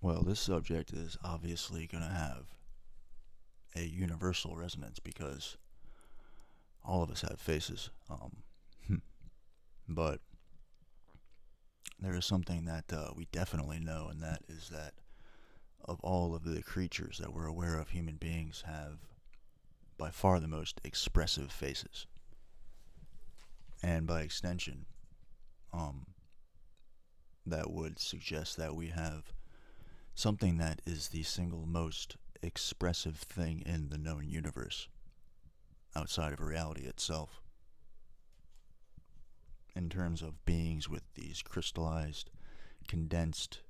Well, this subject is obviously going to have a universal resonance because all of us have faces. But there is something that we definitely know, and that is that of all of the creatures that we're aware of, human beings have by far the most expressive faces. And by extension, um, that would suggest that we have something that is the single most expressive thing in the known universe outside of reality itself, in terms of beings with these crystallized, condensed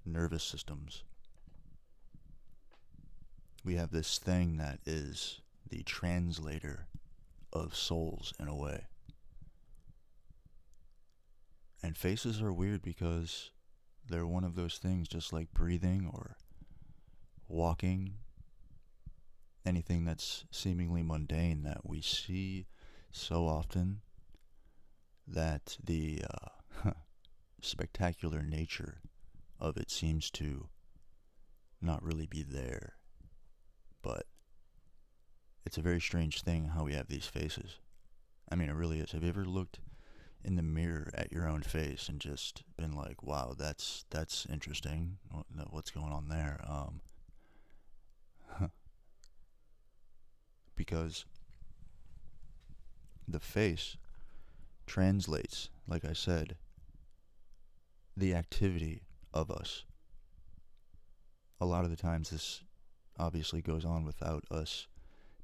nervous systems. We have this thing that is the translator of souls in a way. And faces are weird because they're one of those things, just like breathing or walking, anything that's seemingly mundane that we see so often that the spectacular nature of it seems to not really be there. But it's a very strange thing how we have these faces. I mean, it really is. Have you ever looked in the mirror at your own face and just been like, "Wow, that's interesting. What's going on there?" Because the face translates, like I said, the activity of us. A lot of the times, this obviously goes on without us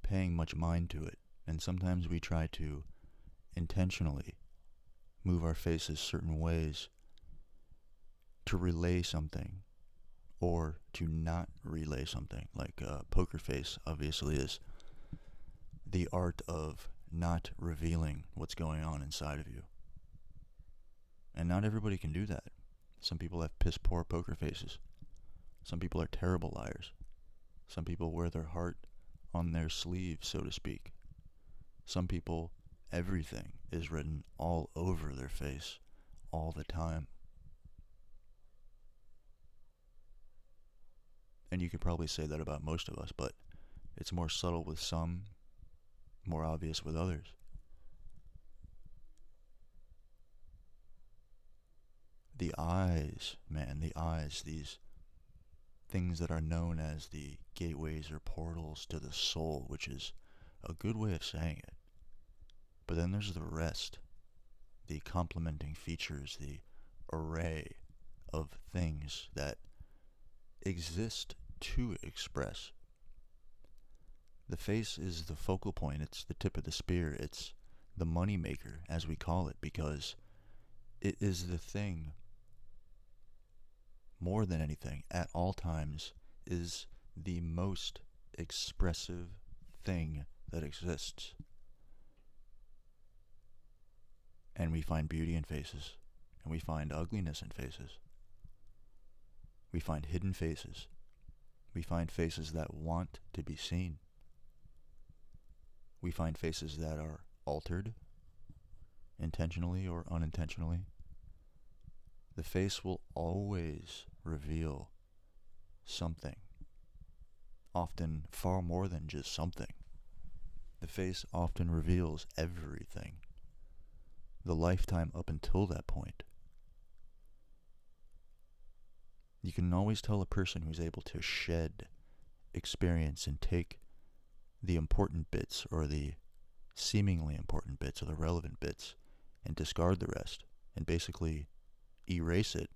paying much mind to it, and sometimes we try to intentionally move our faces certain ways to relay something or to not relay something. Like poker face, obviously, is the art of not revealing what's going on inside of you. And not everybody can do that. Some people have piss poor poker faces. Some people are terrible liars. Some people wear their heart on their sleeve, so to speak. Some people, everything is written all over their face all the time. And you could probably say that about most of us, but it's more subtle with some, more obvious with others. The eyes, man, the eyes, these things that are known as the gateways or portals to the soul, which is a good way of saying it. But then there's the rest, the complementing features, the array of things that exist to express. The face is the focal point, it's the tip of the spear, it's the money maker, as we call it, because it is the thing, more than anything, at all times, is the most expressive thing that exists. And we find beauty in faces, and we find ugliness in faces. We find hidden faces. We find faces that want to be seen. We find faces that are altered, intentionally or unintentionally. The face will always reveal something, often far more than just something. The face often reveals everything, the lifetime up until that point. You can always tell a person who's able to shed experience and take the important bits or the seemingly important bits or the relevant bits and discard the rest and basically erase it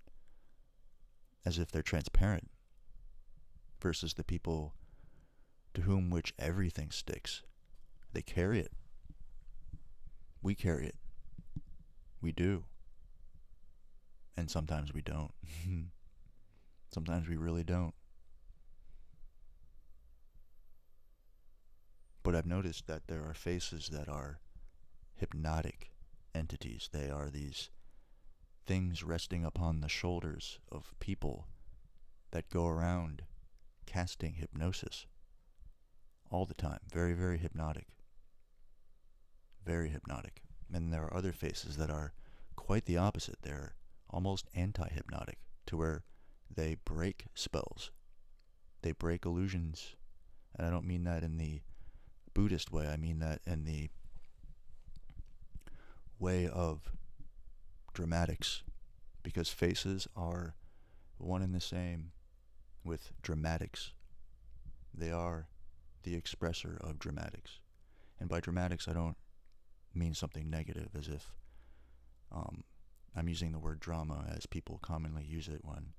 as if they're transparent, versus the people to whom which everything sticks. They carry it. We carry it. We do. And sometimes we don't. Sometimes we really don't. But I've noticed that there are faces that are hypnotic entities. They are these things resting upon the shoulders of people that go around casting hypnosis all the time. Very, very hypnotic. Very hypnotic. And there are other faces that are quite the opposite. They're almost anti-hypnotic, to where They break spells. They break illusions. And I don't mean that in the Buddhist way. I mean that in the way of dramatics. Because faces are one and the same with dramatics. They are the expressor of dramatics. And by dramatics, I don't mean something negative, as if I'm using the word drama as people commonly use it when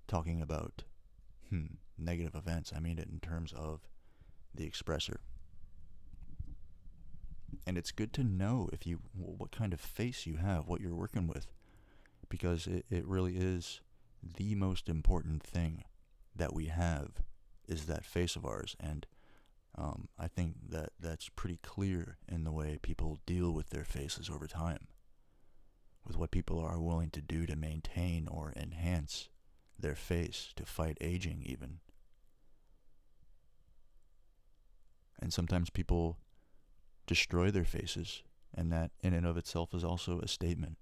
talking about negative events. I mean it in terms of the expressor. And it's good to know what kind of face you have, what you're working with, because it really is the most important thing that we have is that face of ours. And I think that's pretty clear in the way people deal with their faces over time, with what people are willing to do to maintain or enhance their face, to fight aging even. And sometimes people destroy their faces, and that in and of itself is also a statement.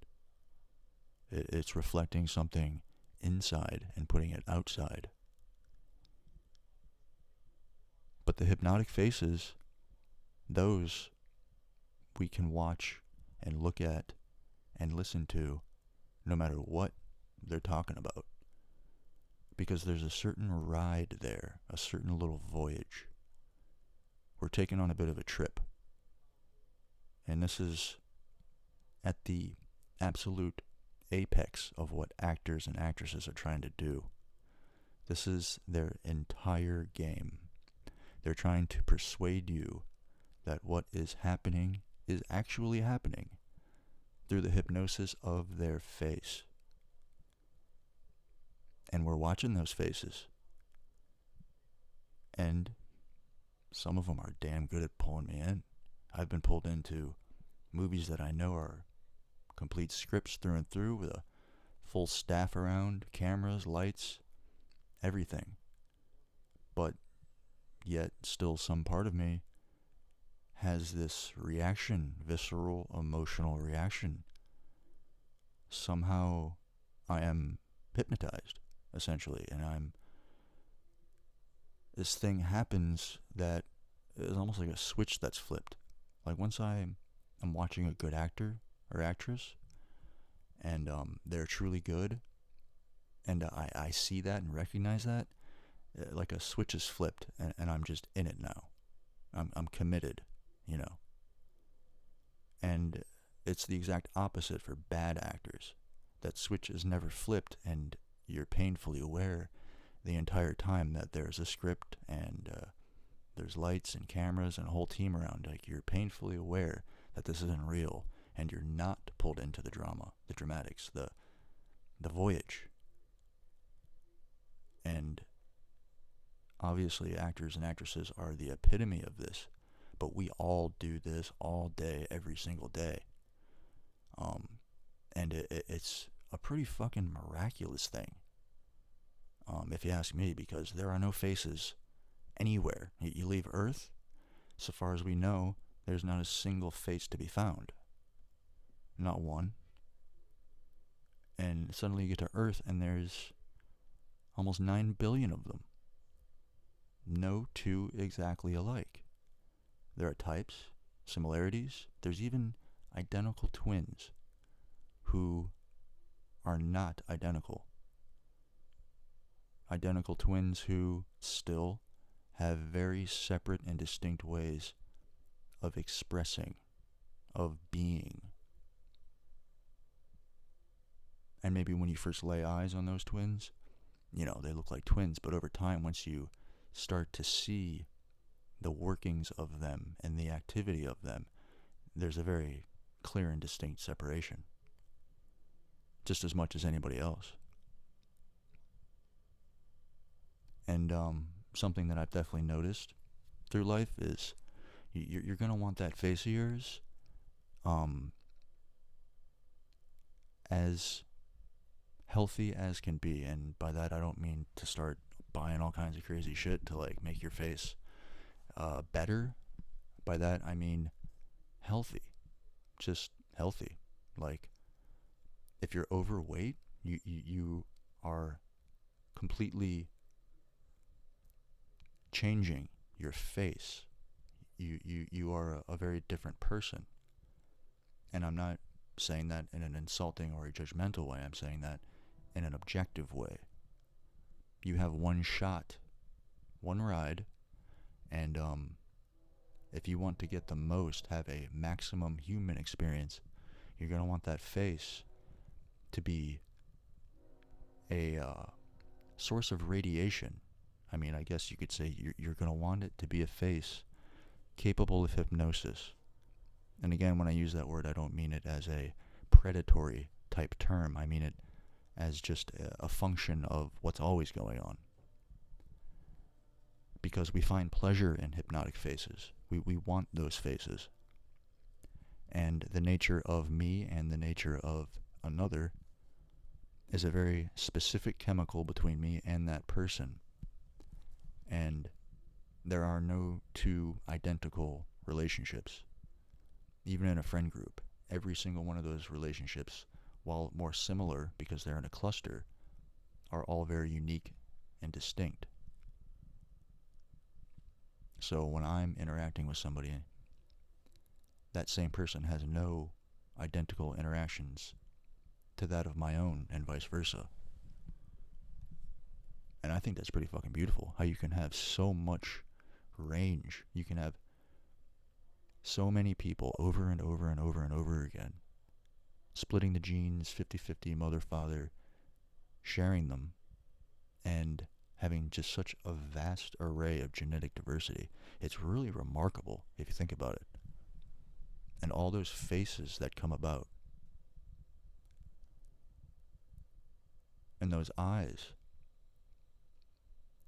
It's reflecting something inside and putting it outside. But the hypnotic faces, those we can watch and look at and listen to no matter what they're talking about. Because there's a certain ride there, a certain little voyage. We're taking on a bit of a trip. And this is at the absolute apex of what actors and actresses are trying to do. This is their entire game. They're trying to persuade you that what is happening is actually happening through the hypnosis of their face. And we're watching those faces. And some of them are damn good at pulling me in. I've been pulled into movies that I know are complete scripts through and through, with a full staff around, cameras, lights, everything. But yet still some part of me has this reaction, visceral, emotional reaction. Somehow I am hypnotized, essentially, and this thing happens that is almost like a switch that's flipped. Like once I'm watching a good actor or actress, and they're truly good, and I see that and recognize that, like a switch is flipped, and I'm just in it now. I'm committed, you know. And it's the exact opposite for bad actors. That switch is never flipped, and you're painfully aware the entire time that there's a script and there's lights and cameras and a whole team around. Like, you're painfully aware that this isn't real, and you're not pulled into the drama, the dramatics, the voyage. And obviously actors and actresses are the epitome of this, but we all do this all day, every single day. And it's a pretty fucking miraculous thing, if you ask me, because there are no faces anywhere. You leave Earth, so far as we know, there's not a single face to be found. Not one. And suddenly you get to Earth and there's almost 9 billion of them. No two exactly alike. There are types, similarities. There's even identical twins who are not identical. Identical twins who still have very separate and distinct ways of expressing, of being. And maybe when you first lay eyes on those twins, you know, they look like twins, but over time, once you start to see the workings of them and the activity of them, there's a very clear and distinct separation, just as much as anybody else. And something that I've definitely noticed through life is you're going to want that face of yours as healthy as can be. And by that, I don't mean to start buying all kinds of crazy shit to like make your face better. By that, I mean healthy. Just healthy. Like, if you're overweight, you are completely changing your face. You are a very different person. And I'm not saying that in an insulting or a judgmental way. I'm saying that in an objective way. You have one shot, one ride, and if you want to get the most, have a maximum human experience, you're going to want that face to be a source of radiation. I mean, I guess you could say you're going to want it to be a face capable of hypnosis. And again, when I use that word, I don't mean it as a predatory type term. I mean it as just a function of what's always going on. Because we find pleasure in hypnotic faces. We want those faces. And the nature of me and the nature of another is a very specific chemical between me and that person. And there are no two identical relationships. Even in a friend group, every single one of those relationships, while more similar because they're in a cluster, are all very unique and distinct. So when I'm interacting with somebody, that same person has no identical interactions to that of my own, and vice versa. And I think that's pretty fucking beautiful, how you can have so much range. You can have so many people over and over and over and over again, splitting the genes 50-50, mother, father, sharing them, and having just such a vast array of genetic diversity. It's really remarkable if you think about it. And all those faces that come about. And those eyes.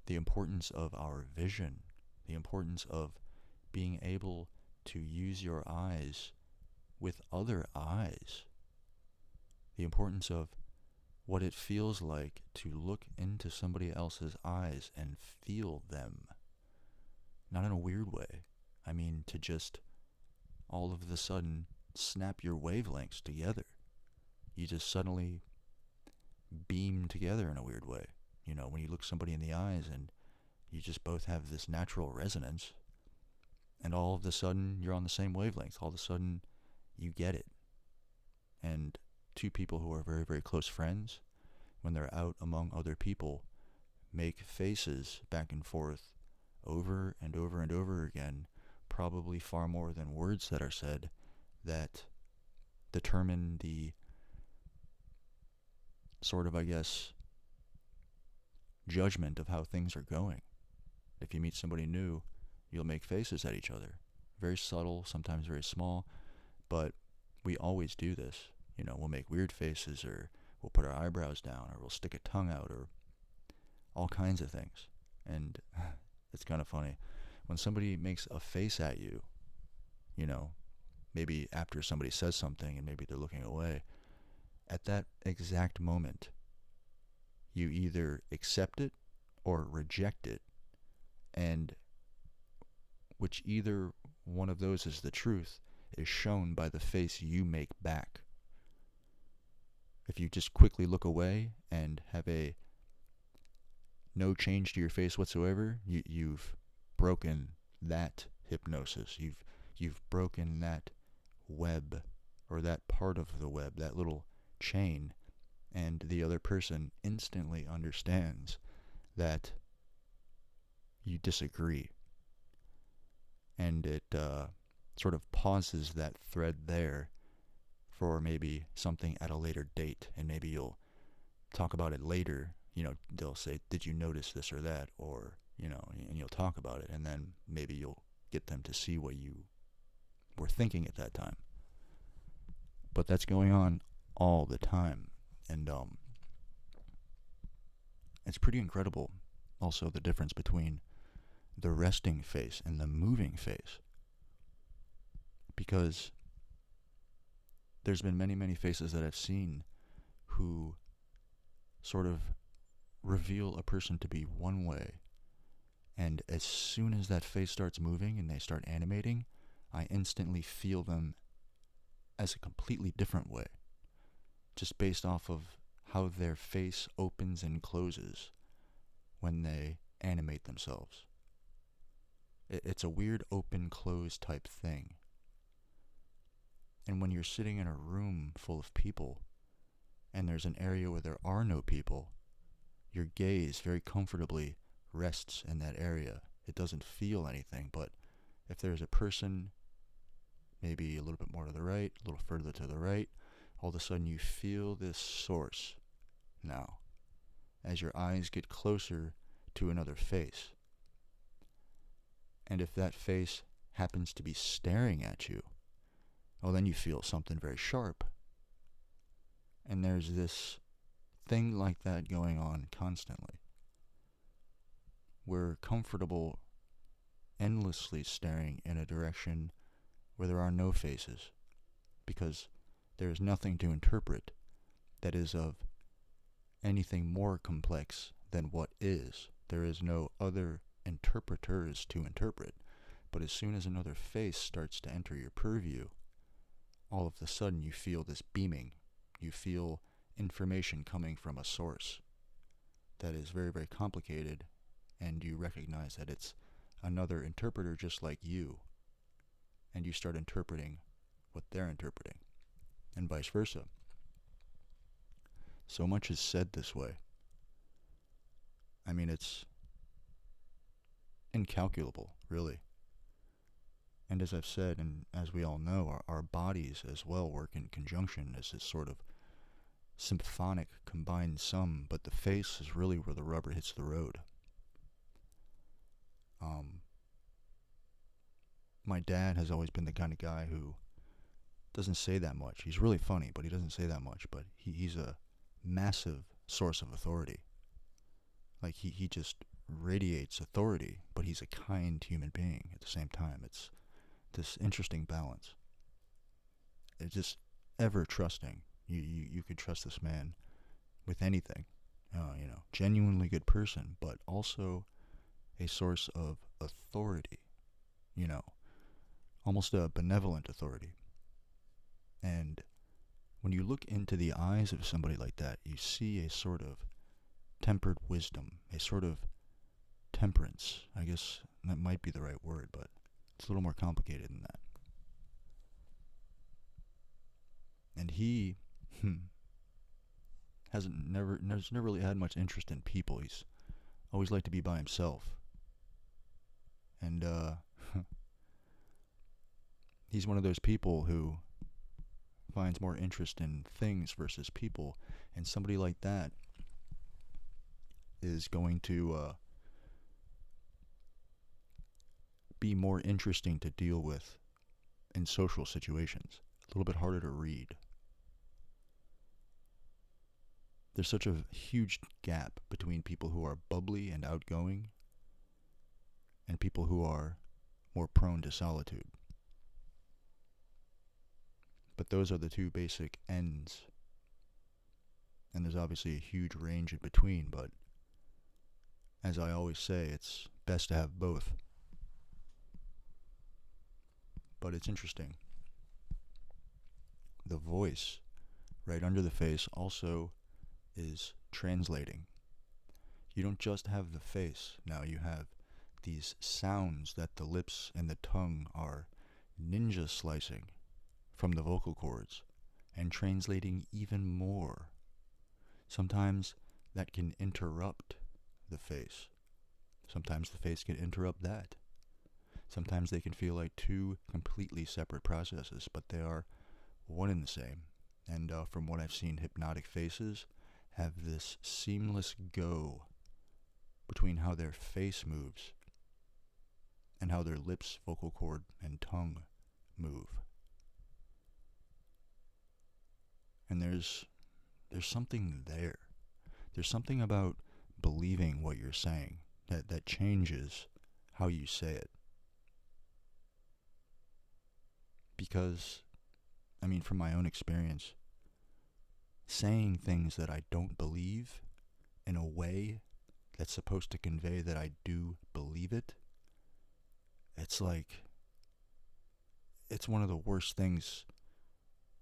The importance of our vision. The importance of being able to use your eyes with other eyes. The importance of what it feels like to look into somebody else's eyes and feel them. Not in a weird way. I mean, to just all of a sudden snap your wavelengths together. You just suddenly beam together in a weird way. You know, when you look somebody in the eyes and you just both have this natural resonance, and all of a sudden you're on the same wavelength. All of a sudden you get it. And two people who are very, very close friends, when they're out among other people, make faces back and forth over and over and over again, probably far more than words that are said, that determine the sort of, I guess, judgment of how things are going. If you meet somebody new, you'll make faces at each other. Very subtle, sometimes very small, but we always do this. You know, we'll make weird faces, or we'll put our eyebrows down, or we'll stick a tongue out, or all kinds of things. And it's kind of funny. When somebody makes a face at you, you know, maybe after somebody says something and maybe they're looking away, at that exact moment, you either accept it or reject it. And which either one of those is the truth is shown by the face you make back. If you just quickly look away and have a no change to your face whatsoever, you've broken that hypnosis. You've broken that web, or that part of the web, that little chain, and the other person instantly understands that you disagree. And it sort of pauses that thread there for maybe something at a later date, and maybe you'll talk about it later. You know, they'll say, did you notice this or that? Or, you know, and you'll talk about it, and then maybe you'll get them to see what you were thinking at that time. But that's going on all the time. And it's pretty incredible also the difference between the resting face and the moving face. Because there's been many, many faces that I've seen who sort of reveal a person to be one way. And as soon as that face starts moving and they start animating, I instantly feel them as a completely different way. Just based off of how their face opens and closes. when they animate themselves. It's a weird open-close type thing. And when you're sitting in a room full of people, and there's an area where there are no people, your gaze very comfortably rests in that area. It doesn't feel anything, but if there's a person maybe a little bit more to the right, a little further to the right, all of a sudden you feel this source now as your eyes get closer to another face. And if that face happens to be staring at you, well, then you feel something very sharp. And there's this thing like that going on constantly. We're comfortable endlessly staring in a direction where there are no faces, because there is nothing to interpret that is of anything more complex than what is. There is no other interpreters to interpret. But as soon as another face starts to enter your purview, all of a sudden you feel this beaming. You feel information coming from a source that is very, very complicated, and you recognize that it's another interpreter just like you, and you start interpreting what they're interpreting, and vice versa. So much is said this way. I mean, it's incalculable, really. And as I've said, and as we all know, our bodies as well work in conjunction as this sort of symphonic combined sum, but the face is really where the rubber hits the road. My dad has always been the kind of guy who doesn't say that much. He's really funny, but he doesn't say that much. But he's a massive source of authority. Like, he just radiates authority, but he's a kind human being at the same time. It's this interesting balance. It's just ever trusting. You could trust this man with anything. Genuinely good person, but also a source of authority. Almost a benevolent authority. And when you look into the eyes of somebody like that, you see a sort of tempered wisdom, a sort of temperance. I guess that might be the right word, but it's a little more complicated than that. And he has never really had much interest in people. He's always liked to be by himself. And he's one of those people who finds more interest in things versus people, and somebody like that is going to be more interesting to deal with in social situations. A little bit harder to read. There's such a huge gap between people who are bubbly and outgoing and people who are more prone to solitude. But those are the two basic ends. And there's obviously a huge range in between, but as I always say, it's best to have both. But it's interesting. The voice right under the face also is translating. You don't just have the face. Now you have these sounds that the lips and the tongue are ninja slicing from the vocal cords and translating even more. Sometimes that can interrupt the face. Sometimes the face can interrupt that. Sometimes they can feel like two completely separate processes, but they are one and the same. And from what I've seen, hypnotic faces have this seamless go between how their face moves and how their lips, vocal cord, and tongue move. And there's something there. There's something about believing what you're saying that changes how you say it. Because, from my own experience, saying things that I don't believe in a way that's supposed to convey that I do believe it, it's one of the worst things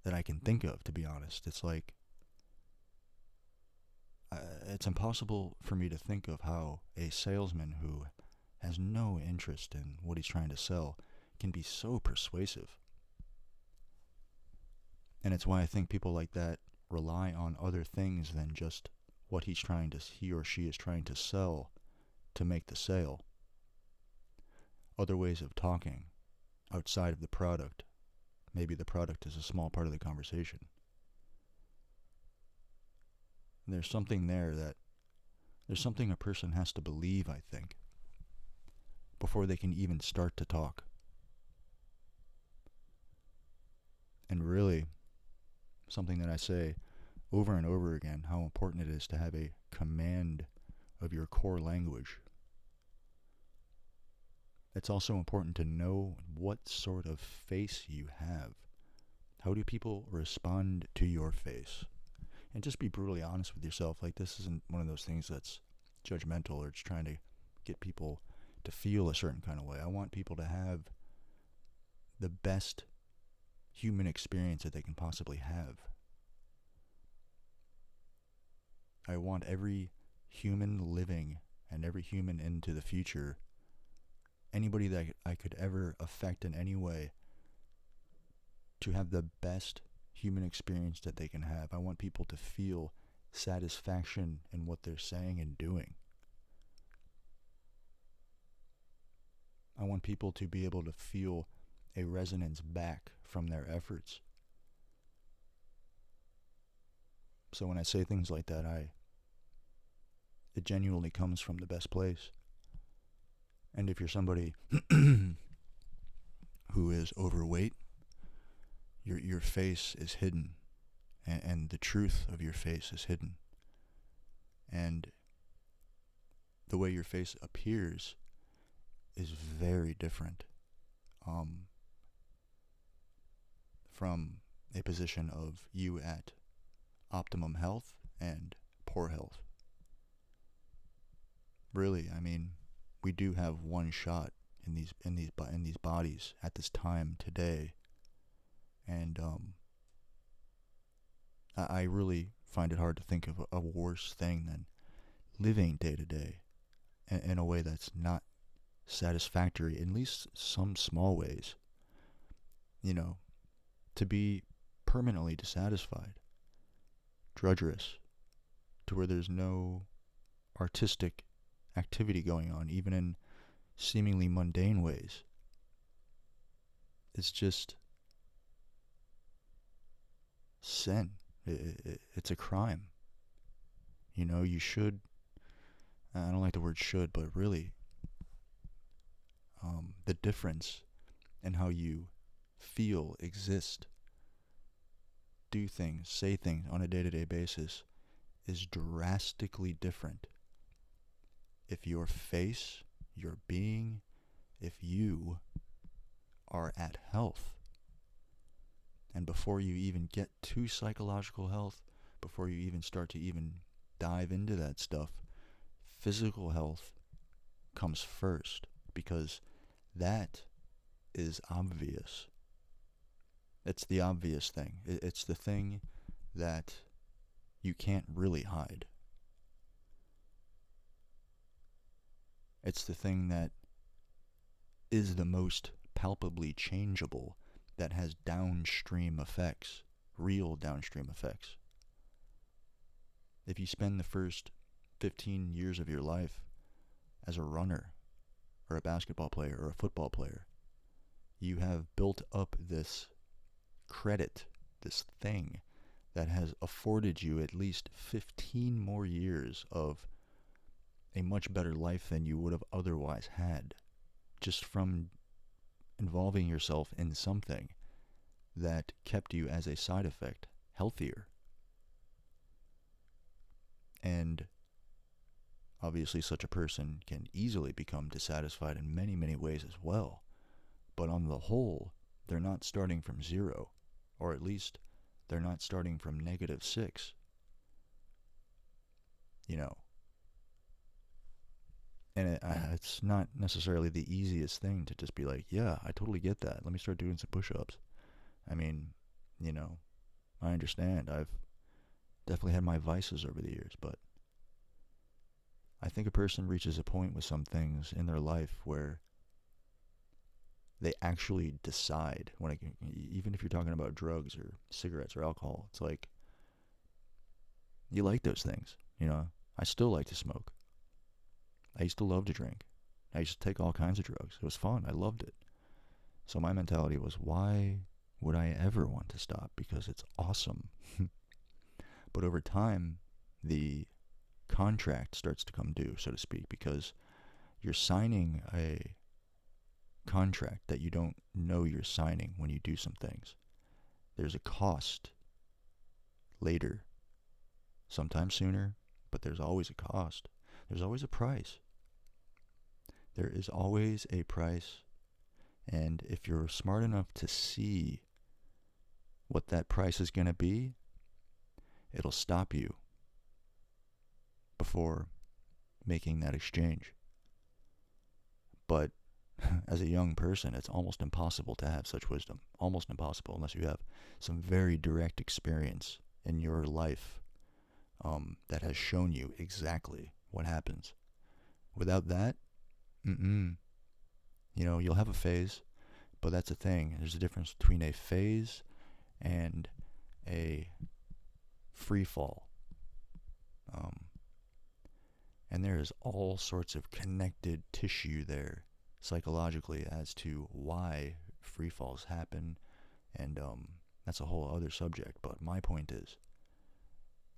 that I can think of, to be honest. It's like it's impossible for me to think of how a salesman who has no interest in what he's trying to sell can be so persuasive. And it's why I think people like that rely on other things than just what he or she is trying to sell to make the sale. Other ways of talking outside of the product. Maybe the product is a small part of the conversation. And there's something a person has to believe, I think, before they can even start to talk. And really, something that I say over and over again, how important it is to have a command of your core language. It's also important to know what sort of face you have. How do people respond to your face? And just be brutally honest with yourself. Like, this isn't one of those things that's judgmental or just trying to get people to feel a certain kind of way. I want people to have the best human experience that they can possibly have. I want every human living and every human into the future, anybody that I could ever affect in any way, to have the best human experience that they can have. I want people to feel satisfaction in what they're saying and doing. I want people to be able to feel a resonance back from their efforts. So when I say things like that, it genuinely comes from the best place. And if you're somebody who is overweight, your face is hidden, and the truth of your face is hidden. And the way your face appears is very different from a position of you at optimum health and poor health. Really, I mean, we do have one shot in these bodies at this time today, and I really find it hard to think of a worse thing than living day to day in a way that's not satisfactory, in at least some small ways. You know, to be permanently dissatisfied, drudgerous, to where there's no artistic activity going on, even in seemingly mundane ways. It's just sin. It's a crime. You know, you should, I don't like the word should, but really, the difference in how you feel, exist, do things, say things on a day-to-day basis is drastically different if your face, your being, if you are at health. And before you even get to psychological health, before you even start to even dive into that stuff, physical health comes first, because that is obvious. It's the obvious thing. It's the thing that you can't really hide. It's the thing that is the most palpably changeable, that has downstream effects, real downstream effects. If you spend the first 15 years of your life as a runner, or a basketball player, or a football player, you have built up this credit, this thing that has afforded you at least 15 more years of a much better life than you would have otherwise had, just from involving yourself in something that kept you, as a side effect, healthier. And obviously such a person can easily become dissatisfied in many, many ways as well. But on the whole, they're not starting from zero, or at least they're not starting from -6. You know, and it's not necessarily the easiest thing to just be like, yeah, I totally get that. Let me start doing some push-ups. I mean, you know, I understand. I've definitely had my vices over the years, but I think a person reaches a point with some things in their life where they actually decide even if you're talking about drugs or cigarettes or alcohol, it's like you like those things, you know. I still like to smoke. I used to love to drink. I used to take all kinds of drugs. It was fun. I loved it. So my mentality was, why would I ever want to stop? Because it's awesome. But over time, the contract starts to come due, so to speak, because you're signing a contract that you don't know you're signing when you do some things. There's a cost later, sometimes sooner, but there's always a cost. There's always a price. There is always a price, and if you're smart enough to see what that price is going to be, it'll stop you before making that exchange. But as a young person, it's almost impossible to have such wisdom. Almost impossible unless you have some very direct experience in your life that has shown you exactly what happens. Without that, you'll have a phase, but that's the thing. There's a difference between a phase and a free fall. And there is all sorts of connected tissue there psychologically as to why free falls happen, and that's a whole other subject. But my point is,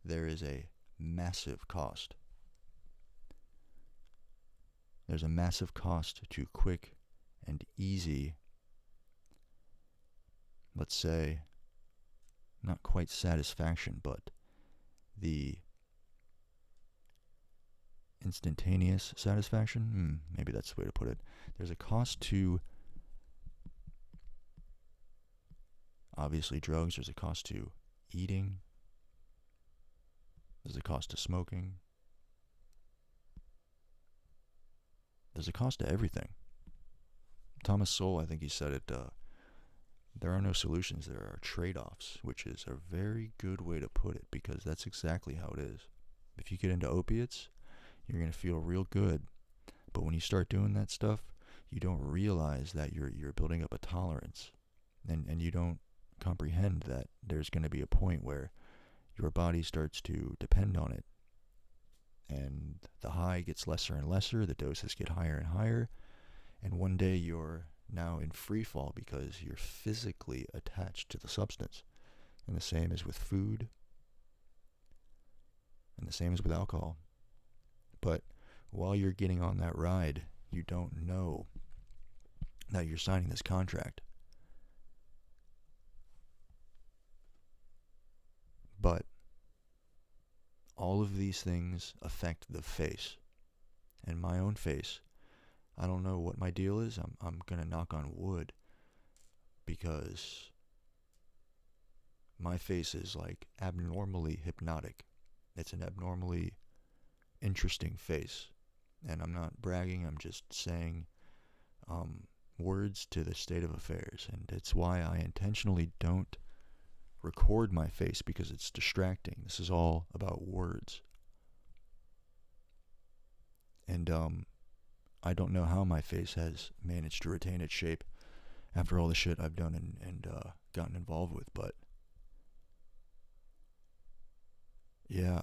there is a massive cost. There's a massive cost to quick and easy, let's say, not quite satisfaction, but the instantaneous satisfaction. Maybe that's the way to put it. There's a cost to, obviously, drugs. There's a cost to eating. There's a cost to smoking. There's a cost to everything. Thomas Sowell, I think he said it, there are no solutions, there are trade-offs, which is a very good way to put it, because that's exactly how it is. If you get into opiates, you're going to feel real good. But when you start doing that stuff, you don't realize that you're building up a tolerance. And you don't comprehend that there's going to be a point where your body starts to depend on it. And the high gets lesser and lesser, the doses get higher and higher. And one day you're now in free fall because you're physically attached to the substance. And the same is with food. And the same is with alcohol. But while you're getting on that ride, you don't know that you're signing this contract. But all of these things affect the face. And my own face, I don't know what my deal is. I'm going to knock on wood, because my face is like abnormally hypnotic. It's an abnormally interesting face. And I'm not bragging, I'm just saying words to the state of affairs. And it's why I intentionally don't record my face, because it's distracting. This is all about words. And I don't know how my face has managed to retain its shape after all the shit I've done and gotten involved with, but yeah,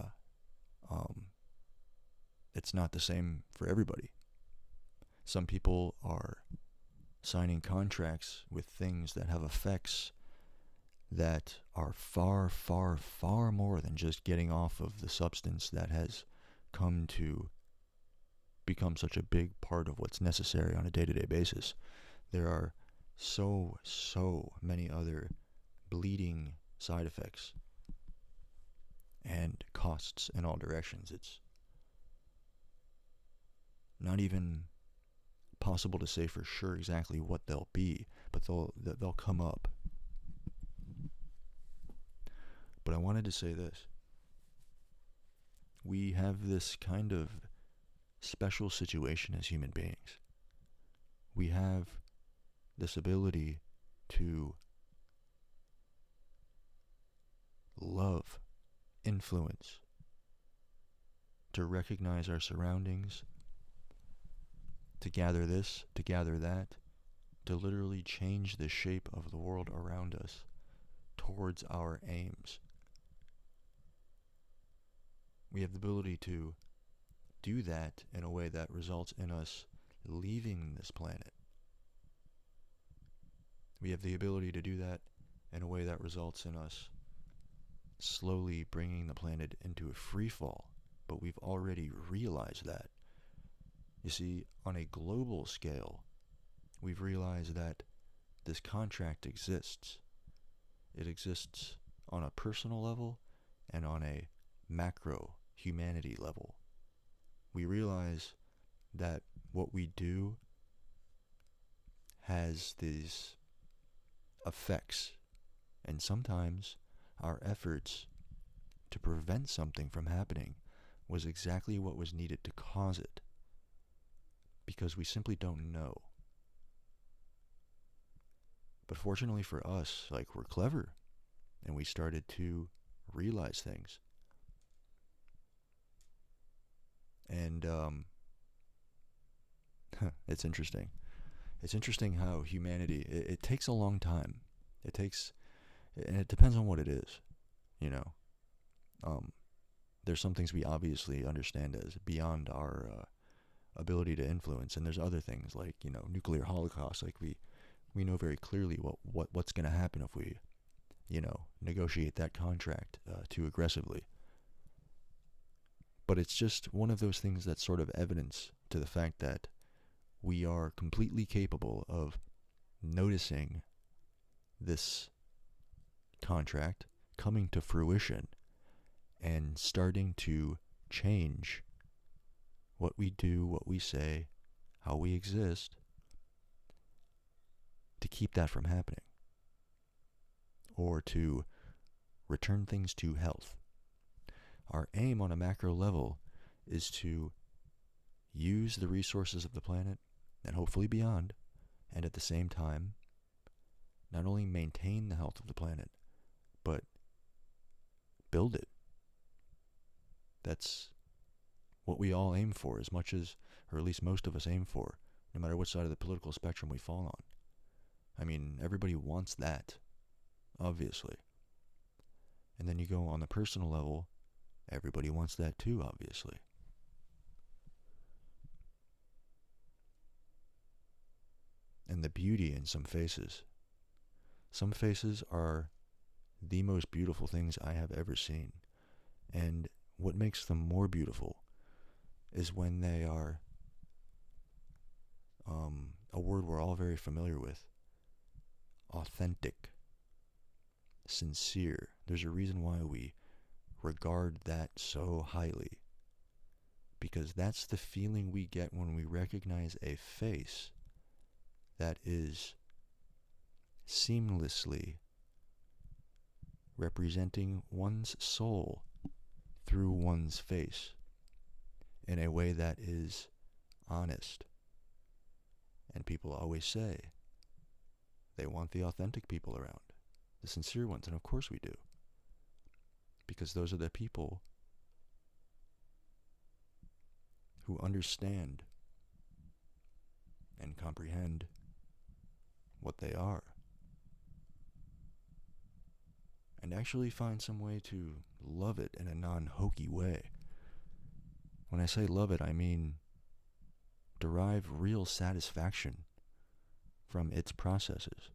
it's not the same for everybody. Some people are signing contracts with things that have effects that are far, far, far more than just getting off of the substance that has come to become such a big part of what's necessary on a day-to-day basis. There are so many other bleeding side effects and costs in all directions. It's not even possible to say for sure exactly what they'll be, but they'll come up. But I wanted to say this. We have this kind of special situation as human beings. We have this ability to love, influence, to recognize our surroundings, to gather this, to gather that, to literally change the shape of the world around us towards our aims. We have the ability to do that in a way that results in us leaving this planet. We have the ability to do that in a way that results in us slowly bringing the planet into a free fall, but we've already realized that. You see, on a global scale, we've realized that this contract exists. It exists on a personal level and on a macro humanity level. We realize that what we do has these effects, and sometimes our efforts to prevent something from happening was exactly what was needed to cause it, because we simply don't know. But fortunately for us, we're clever, and we started to realize things. And it's interesting. It's interesting how humanity, it takes a long time. And it depends on what it is, you know. There's some things we obviously understand as beyond our ability to influence, and there's other things like, nuclear holocaust. Like we know very clearly what's going to happen if we, negotiate that contract too aggressively. But it's just one of those things that's sort of evidence to the fact that we are completely capable of noticing this contract coming to fruition and starting to change what we do, what we say, how we exist, to keep that from happening, or to return things to health. Our aim on a macro level is to use the resources of the planet, and hopefully beyond, and at the same time, not only maintain the health of the planet, but build it. That's what we all aim for, as much as, or at least most of us aim for, no matter what side of the political spectrum we fall on. I mean, everybody wants that, obviously. And then you go on the personal level, everybody wants that too, obviously. And the beauty in some faces. Some faces are the most beautiful things I have ever seen. And what makes them more beautiful is when they are a word we're all very familiar with. Authentic. Sincere. There's a reason why we regard that so highly. Because that's the feeling we get when we recognize a face that is seamlessly representing one's soul through one's face in a way that is honest. And people always say they want the authentic people around, the sincere ones, and of course we do. Because those are the people who understand and comprehend what they are, and actually find some way to love it in a non-hokey way. When I say love it, I mean derive real satisfaction from its processes.